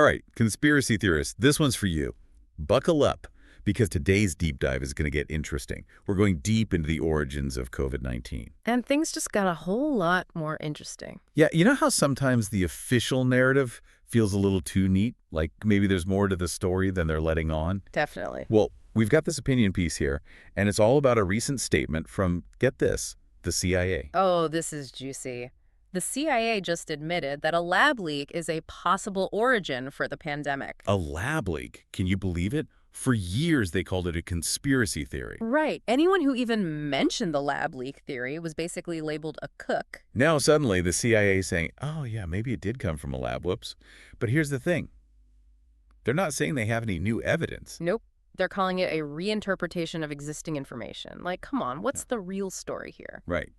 All right, conspiracy theorists, this one's for you. Buckle up, because today's deep dive is going to get interesting. We're going deep into the origins of COVID-19. And things just got a whole lot more interesting. Yeah, you know how sometimes the official narrative feels a little too neat? Like maybe there's more to the story than they're letting on? Definitely. Well, we've got this opinion piece here, and it's all about a recent statement from, get this, the CIA. Oh, this is juicy. The CIA just admitted that a lab leak is a possible origin for the pandemic. A lab leak. Can you believe it? For years, they called it a conspiracy theory. Right. Anyone who even mentioned the lab leak theory was basically labeled a kook. Now, suddenly, the CIA is saying, oh, yeah, maybe it did come from a lab, whoops. But here's the thing. They're not saying they have any new evidence. Nope. They're calling it a reinterpretation of existing information. Like, come on, what's the real story here? Right.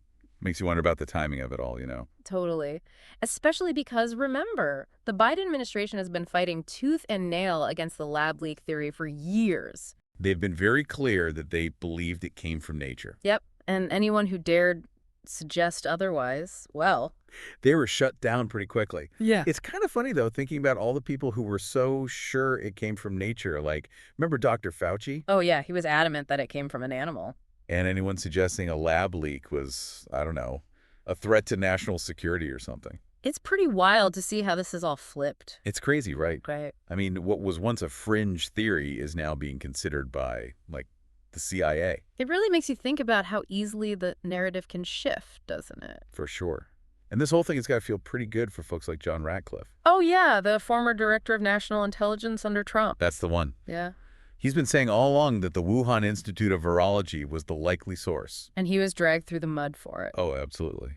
Makes you wonder about the timing of it all, Totally. Especially because, remember, the Biden administration has been fighting tooth and nail against the lab leak theory for years. They've been very clear that they believed it came from nature. Yep. And anyone who dared suggest otherwise, well. They were shut down pretty quickly. Yeah. It's kind of funny, though, thinking about all the people who were so sure it came from nature. Like, remember Dr. Fauci? Oh, yeah. He was adamant that it came from an animal. And anyone suggesting a lab leak was, I don't know, a threat to national security or something. It's pretty wild to see how this is all flipped. It's crazy, right? Right. I mean, what was once a fringe theory is now being considered by, like, the CIA. It really makes you think about how easily the narrative can shift, doesn't it? For sure. And this whole thing has got to feel pretty good for folks like John Ratcliffe. Oh, yeah, the former director of national intelligence under Trump. That's the one. Yeah. He's been saying all along that the Wuhan Institute of Virology was the likely source. And he was dragged through the mud for it. Oh, absolutely.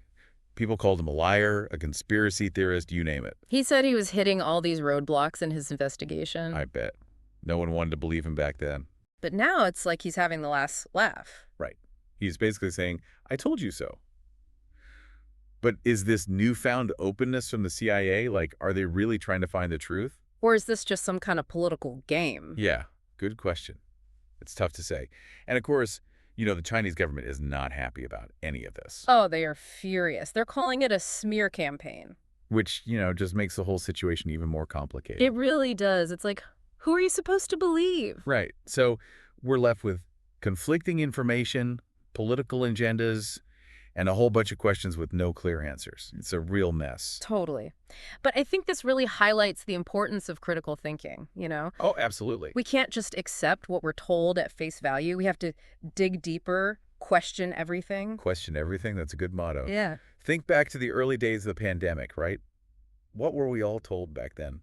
People called him a liar, a conspiracy theorist, you name it. He said he was hitting all these roadblocks in his investigation. I bet. No one wanted to believe him back then. But now it's like he's having the last laugh. Right. He's basically saying, I told you so. But is this newfound openness from the CIA, like, are they really trying to find the truth? Or is this just some kind of political game? Yeah, good question. It's tough to say. And of course, the Chinese government is not happy about any of this. Oh, they are furious. They're calling it a smear campaign. Which, just makes the whole situation even more complicated. It really does. It's like, who are you supposed to believe? Right. So we're left with conflicting information, political agendas, and a whole bunch of questions with no clear answers. It's a real mess. Totally. But I think this really highlights the importance of critical thinking, Oh, absolutely. We can't just accept what we're told at face value. We have to dig deeper, question everything. Question everything. That's a good motto. Yeah. Think back to the early days of the pandemic, right? What were we all told back then?